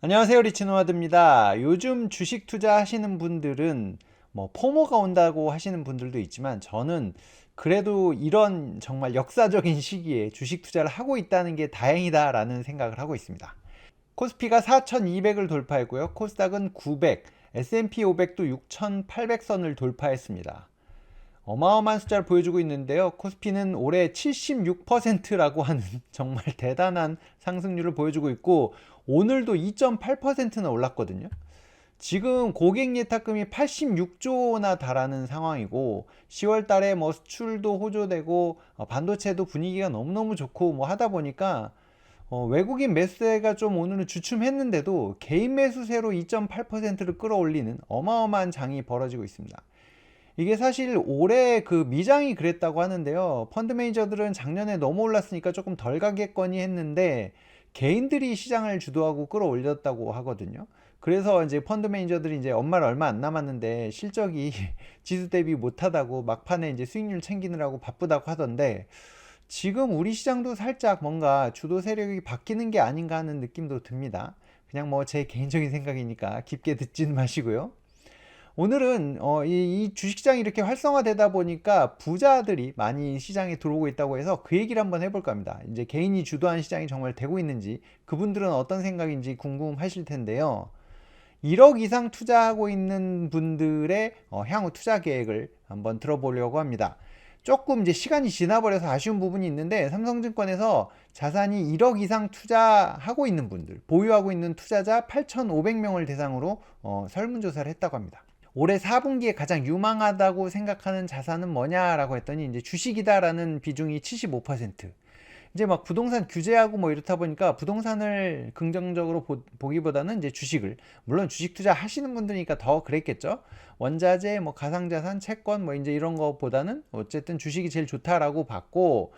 안녕하세요, 리치노마드입니다. 요즘 주식 투자하시는 분들은 뭐 포모가 온다고 하시는 분들도 있지만, 저는 그래도 이런 정말 역사적인 시기에 주식 투자를 하고 있다는 게 다행이다라는 생각을 하고 있습니다. 코스피가 4,200을 돌파했고요. 코스닥은 900, S&P 500도 6,800선을 돌파했습니다. 어마어마한 숫자를 보여주고 있는데요. 코스피는 올해 76%라고 하는 정말 대단한 상승률을 보여주고 있고, 오늘도 2.8%나 올랐거든요. 지금 고객 예탁금이 86조나 달하는 상황이고, 10월 달에 뭐 수출도 호조되고 반도체도 분위기가 너무너무 좋고 뭐 하다 보니까 외국인 매수세가 좀 오늘은 주춤했는데도 개인 매수세로 2.8%를 끌어올리는 어마어마한 장이 벌어지고 있습니다. 이게 사실 올해 그 미장이 그랬다고 하는데요. 펀드 매니저들은 작년에 너무 올랐으니까 조금 덜 가겠거니 했는데, 개인들이 시장을 주도하고 끌어올렸다고 하거든요. 그래서 이제 펀드 매니저들이 이제 연말 얼마 안 남았는데 실적이 지수 대비 못하다고 막판에 이제 수익률 챙기느라고 바쁘다고 하던데, 지금 우리 시장도 살짝 뭔가 주도 세력이 바뀌는 게 아닌가 하는 느낌도 듭니다. 그냥 뭐 제 개인적인 생각이니까 깊게 듣지는 마시고요. 오늘은 이 주식시장이 이렇게 활성화되다 보니까 부자들이 많이 시장에 들어오고 있다고 해서 그 얘기를 한번 해볼까 합니다. 이제 개인이 주도한 시장이 정말 되고 있는지, 그분들은 어떤 생각인지 궁금하실 텐데요. 1억 이상 투자하고 있는 분들의 향후 투자 계획을 한번 들어보려고 합니다. 조금 이제 시간이 지나버려서 아쉬운 부분이 있는데, 삼성증권에서 자산이 1억 이상 투자하고 있는 분들, 보유하고 있는 투자자 8,500명을 대상으로 설문조사를 했다고 합니다. 올해 4분기에 가장 유망하다고 생각하는 자산은 뭐냐라고 했더니 이제 주식이다라는 비중이 75%. 이제 막 부동산 규제하고 뭐 이렇다 보니까 부동산을 긍정적으로 보기보다는 이제 주식을, 물론 주식 투자 하시는 분들이니까 더 그랬겠죠. 원자재, 뭐 가상자산, 채권 뭐 이제 이런 거보다는 어쨌든 주식이 제일 좋다라고 봤고,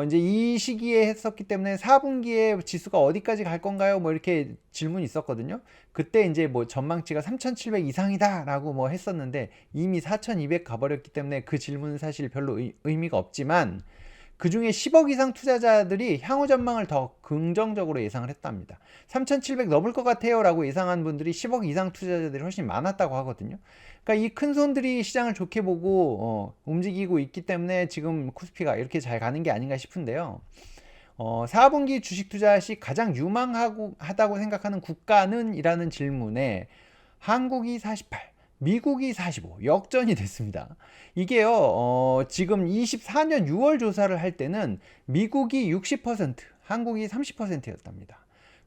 이제 이 시기에 했었기 때문에 4분기에 지수가 어디까지 갈 건가요? 뭐 이렇게 질문이 있었거든요. 그때 이제 뭐 전망치가 3,700 이상이다라고 뭐 했었는데, 이미 4,200 가버렸기 때문에 그 질문은 사실 별로 의미가 없지만, 그 중에 10억 이상 투자자들이 향후 전망을 더 긍정적으로 예상을 했답니다. 3,700 넘을 것 같아요 라고 예상한 분들이 10억 이상 투자자들이 훨씬 많았다고 하거든요. 그러니까 이 큰 손들이 시장을 좋게 보고 움직이고 있기 때문에 지금 코스피가 이렇게 잘 가는 게 아닌가 싶은데요. 4분기 주식 투자 시 가장 유망하다고 생각하는 국가는? 이라는 질문에 한국이 48, 미국이 45, 역전이 됐습니다. 이게요, 지금 24년 6월 조사를 할 때는 미국이 60%, 한국이 30%였답니다.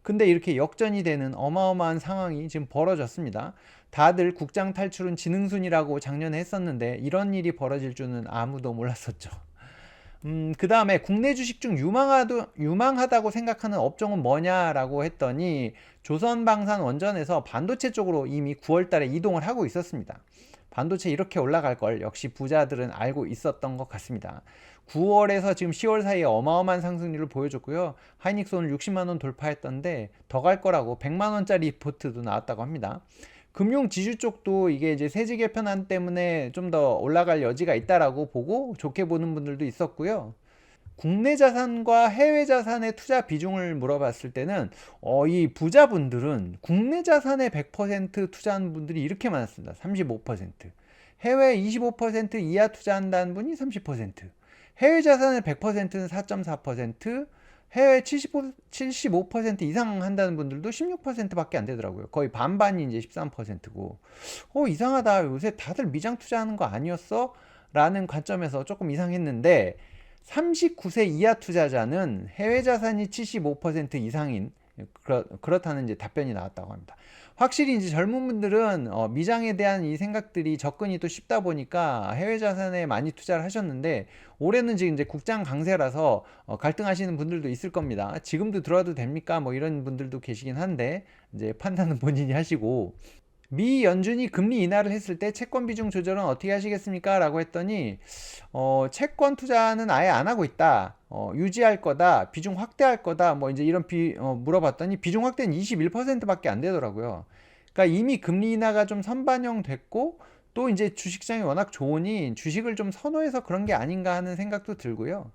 근데 이렇게 역전이 되는 어마어마한 상황이 지금 벌어졌습니다. 다들 국장 탈출은 지능순이라고 작년에 했었는데, 이런 일이 벌어질 줄은 아무도 몰랐었죠. 그 다음에 국내 주식 중 유망하다고 생각하는 업종은 뭐냐라고 했더니, 조선방산 원전에서 반도체 쪽으로 이미 9월 달에 이동을 하고 있었습니다. 반도체 이렇게 올라갈 걸 역시 부자들은 알고 있었던 것 같습니다. 9월에서 지금 10월 사이에 어마어마한 상승률을 보여줬고요. 하이닉스 오늘 60만원 돌파했던데 더 갈 거라고 100만원짜리 리포트도 나왔다고 합니다. 금융 지주 쪽도 이게 이제 세제 개편안 때문에 좀 더 올라갈 여지가 있다라고 보고 좋게 보는 분들도 있었고요. 국내 자산과 해외 자산의 투자 비중을 물어봤을 때는 이 부자분들은 국내 자산에 100% 투자하는 분들이 이렇게 많았습니다. 35%. 해외 25% 이하 투자한다는 분이 30%. 해외 자산의 100%는 4.4%, 해외 75% 이상 한다는 분들도 16%밖에 안 되더라고요. 거의 반반이 이제 13%고. 이상하다. 요새 다들 미장 투자하는 거 아니었어? 라는 관점에서 조금 이상했는데, 39세 이하 투자자는 해외 자산이 75% 이상인, 그렇다는 이제 답변이 나왔다고 합니다. 확실히 이제 젊은 분들은 미장에 대한 이 생각들이 접근이 또 쉽다 보니까 해외 자산에 많이 투자를 하셨는데, 올해는 지금 이제 국장 강세라서 갈등하시는 분들도 있을 겁니다. 지금도 들어와도 됩니까? 뭐 이런 분들도 계시긴 한데, 이제 판단은 본인이 하시고. 미 연준이 금리 인하를 했을 때 채권 비중 조절은 어떻게 하시겠습니까? 라고 했더니 채권 투자는 아예 안 하고 있다. 유지할 거다. 비중 확대할 거다. 뭐 이제 이런 물어봤더니 비중 확대는 21%밖에 안 되더라고요. 그러니까 이미 금리 인하가 좀 선반영 됐고, 또 이제 주식시장이 워낙 좋으니 주식을 좀 선호해서 그런 게 아닌가 하는 생각도 들고요.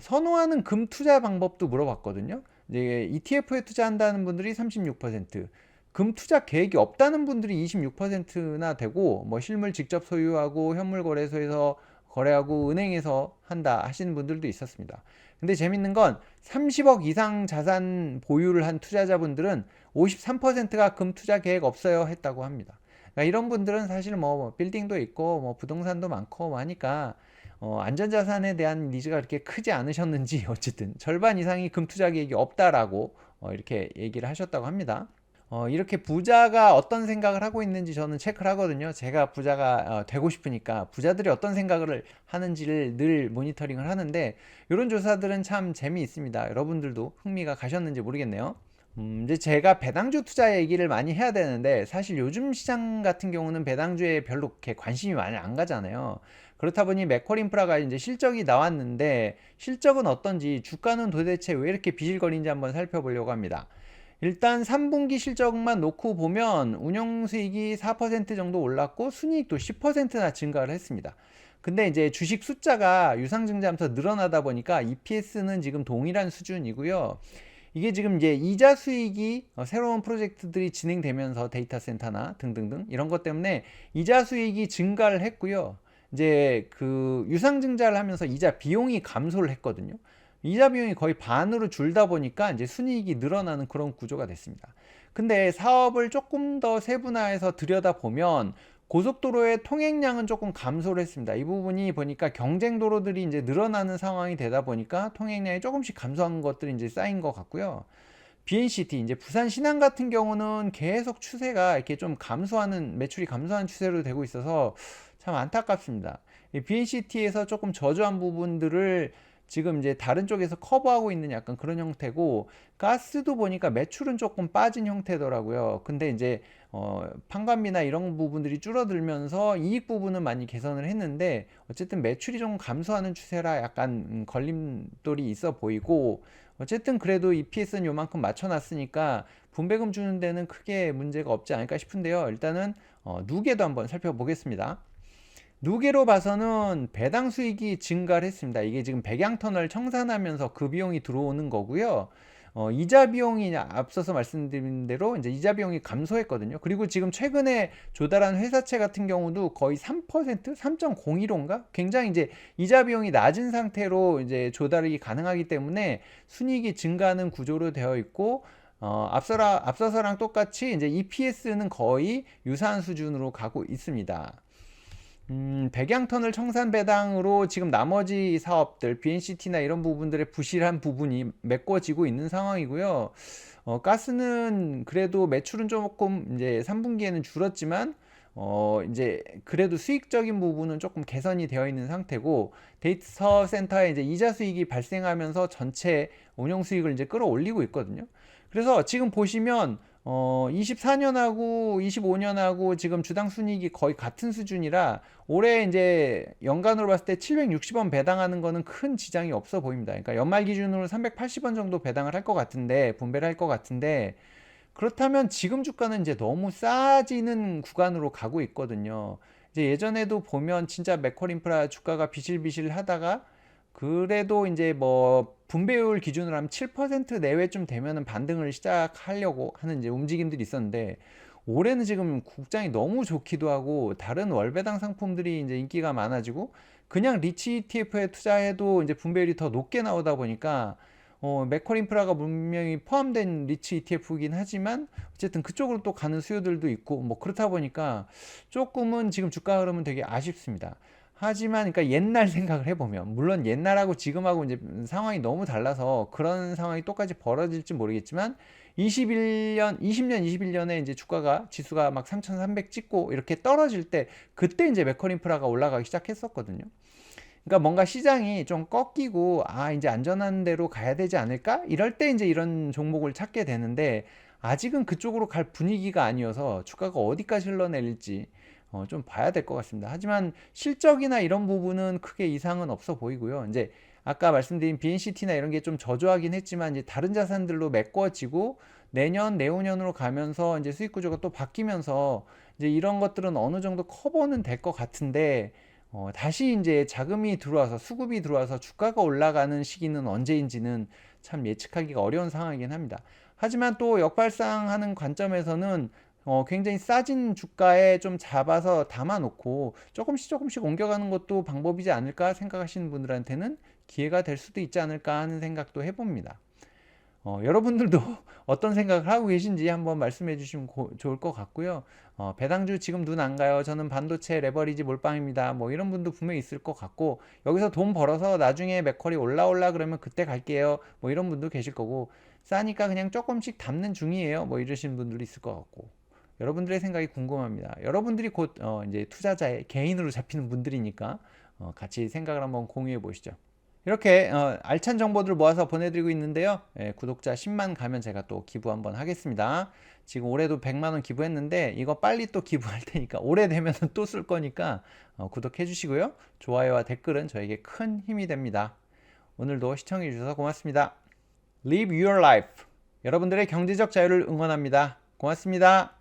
선호하는 금 투자 방법도 물어봤거든요. 이제 ETF에 투자한다는 분들이 36%, 금 투자 계획이 없다는 분들이 26%나 되고, 뭐 실물 직접 소유하고 현물 거래소에서 거래하고 은행에서 한다 하시는 분들도 있었습니다. 근데 재밌는 건 30억 이상 자산 보유를 한 투자자분들은 53%가 금 투자 계획 없어요 했다고 합니다. 그러니까 이런 분들은 사실 뭐 빌딩도 있고 뭐 부동산도 많고 뭐 하니까 안전자산에 대한 니즈가 그렇게 크지 않으셨는지 어쨌든 절반 이상이 금 투자 계획이 없다라고 이렇게 얘기를 하셨다고 합니다. 이렇게 부자가 어떤 생각을 하고 있는지 저는 체크를 하거든요. 제가 부자가 되고 싶으니까 부자들이 어떤 생각을 하는지를 늘 모니터링을 하는데, 이런 조사들은 참 재미있습니다. 여러분들도 흥미가 가셨는지 모르겠네요. 이제 제가 배당주 투자 얘기를 많이 해야 되는데, 사실 요즘 시장 같은 경우는 배당주에 별로 그렇게 관심이 많이 안 가잖아요. 그렇다 보니 맥쿼리인프라가 이제 실적이 나왔는데, 실적은 어떤지, 주가는 도대체 왜 이렇게 비실거리는지 한번 살펴보려고 합니다. 일단 3분기 실적만 놓고 보면 운영수익이 4% 정도 올랐고 순이익도 10%나 증가를 했습니다. 근데 이제 주식 숫자가 유상증자하면서 늘어나다 보니까 EPS는 지금 동일한 수준이고요. 이게 지금 이제 이자 수익이 새로운 프로젝트들이 진행되면서 데이터 센터나 등등등 이런 것 때문에 이자 수익이 증가를 했고요. 이제 그 유상증자를 하면서 이자 비용이 감소를 했거든요. 이자 비용이 거의 반으로 줄다 보니까 이제 순이익이 늘어나는 그런 구조가 됐습니다. 근데 사업을 조금 더 세분화해서 들여다보면 고속도로의 통행량은 조금 감소를 했습니다. 이 부분이 보니까 경쟁도로들이 이제 늘어나는 상황이 되다 보니까 통행량이 조금씩 감소한 것들이 이제 쌓인 것 같고요. BNCT, 이제 부산 신항 같은 경우는 계속 추세가 이렇게 좀 감소하는, 매출이 감소하는 추세로 되고 있어서 참 안타깝습니다. BNCT에서 조금 저조한 부분들을 지금 이제 다른 쪽에서 커버하고 있는 약간 그런 형태고, 가스도 보니까 매출은 조금 빠진 형태더라고요. 근데 이제 판관비나 이런 부분들이 줄어들면서 이익 부분은 많이 개선을 했는데, 어쨌든 매출이 좀 감소하는 추세라 약간 걸림돌이 있어 보이고, 어쨌든 그래도 EPS는 요만큼 맞춰놨으니까 분배금 주는 데는 크게 문제가 없지 않을까 싶은데요. 일단은 누계도 한번 살펴보겠습니다. 누계로 봐서는 배당 수익이 증가를 했습니다. 이게 지금 백양터널 청산하면서 그 비용이 들어오는 거고요. 이자 비용이 앞서서 말씀드린 대로 이제 이자 비용이 감소했거든요. 그리고 지금 최근에 조달한 회사채 같은 경우도 거의 3%, 3.01호인가? 굉장히 이제 이자 비용이 낮은 상태로 이제 조달이 가능하기 때문에 순이익이 증가하는 구조로 되어 있고, 앞서서랑 똑같이 이제 EPS는 거의 유사한 수준으로 가고 있습니다. 백양터널 청산 배당으로 지금 나머지 사업들, BNCT나 이런 부분들의 부실한 부분이 메꿔지고 있는 상황이고요. 가스는 그래도 매출은 조금 이제 3분기에는 줄었지만, 이제 그래도 수익적인 부분은 조금 개선이 되어 있는 상태고, 데이터 센터에 이제 이자 수익이 발생하면서 전체 운영 수익을 이제 끌어올리고 있거든요. 그래서 지금 보시면 24년하고 25년하고 지금 주당 순이익이 거의 같은 수준이라 올해 이제 연간으로 봤을 때 760원 배당하는 거는 큰 지장이 없어 보입니다. 그러니까 연말 기준으로 380원 정도 배당을 할 것 같은데, 분배를 할 것 같은데, 그렇다면 지금 주가는 이제 너무 싸지는 구간으로 가고 있거든요. 이제 예전에도 보면 진짜 맥쿼리인프라 주가가 비실비실 하다가 그래도 이제 뭐 분배율 기준으로 하면 7% 내외쯤 되면은 반등을 시작하려고 하는 이제 움직임들이 있었는데, 올해는 지금 국장이 너무 좋기도 하고 다른 월배당 상품들이 이제 인기가 많아지고 그냥 리치 ETF에 투자해도 이제 분배율이 더 높게 나오다 보니까 맥쿼리인프라가 분명히 포함된 리치 ETF이긴 하지만 어쨌든 그쪽으로 또 가는 수요들도 있고 뭐 그렇다 보니까 조금은 지금 주가 흐름은 되게 아쉽습니다. 하지만 그러니까 옛날 생각을 해보면, 물론 옛날하고 지금하고 이제 상황이 너무 달라서 그런 상황이 똑같이 벌어질지 모르겠지만, 21년, 20년, 21년에 이제 주가가 지수가 막 3,300 찍고 이렇게 떨어질 때, 그때 이제 맥쿼리인프라가 올라가기 시작했었거든요. 그러니까 뭔가 시장이 좀 꺾이고 이제 안전한 데로 가야 되지 않을까? 이럴 때 이제 이런 종목을 찾게 되는데, 아직은 그쪽으로 갈 분위기가 아니어서 주가가 어디까지 흘러내릴지 좀 봐야 될 것 같습니다. 하지만 실적이나 이런 부분은 크게 이상은 없어 보이고요. 이제 아까 말씀드린 BNCT나 이런 게 좀 저조하긴 했지만 이제 다른 자산들로 메꿔지고 내년, 내후년으로 가면서 이제 수익 구조가 또 바뀌면서 이제 이런 것들은 어느 정도 커버는 될 것 같은데, 다시 이제 자금이 들어와서 수급이 들어와서 주가가 올라가는 시기는 언제인지는 참 예측하기가 어려운 상황이긴 합니다. 하지만 또 역발상하는 관점에서는 굉장히 싸진 주가에 좀 잡아서 담아놓고 조금씩 옮겨가는 것도 방법이지 않을까 생각하시는 분들한테는 기회가 될 수도 있지 않을까 하는 생각도 해봅니다. 여러분들도 어떤 생각을 하고 계신지 한번 말씀해 주시면 좋을 것 같고요. 배당주 지금 눈 안 가요. 저는 반도체 레버리지 몰빵입니다. 뭐 이런 분도 분명히 있을 것 같고, 여기서 돈 벌어서 나중에 맥컬이 올라올라 그러면 그때 갈게요. 뭐 이런 분도 계실 거고, 싸니까 그냥 조금씩 담는 중이에요. 뭐 이러시는 분들도 있을 것 같고. 여러분들의 생각이 궁금합니다. 여러분들이 곧 이제 투자자의 개인으로 잡히는 분들이니까 같이 생각을 한번 공유해 보시죠. 이렇게 알찬 정보들을 모아서 보내드리고 있는데요. 구독자 10만 가면 제가 또 기부 한번 하겠습니다. 지금 올해도 100만원 기부했는데 이거 빨리 또 기부할 테니까 올해 되면 또 쓸 거니까 구독해 주시고요. 좋아요와 댓글은 저에게 큰 힘이 됩니다. 오늘도 시청해 주셔서 고맙습니다. Live your life. 여러분들의 경제적 자유를 응원합니다. 고맙습니다.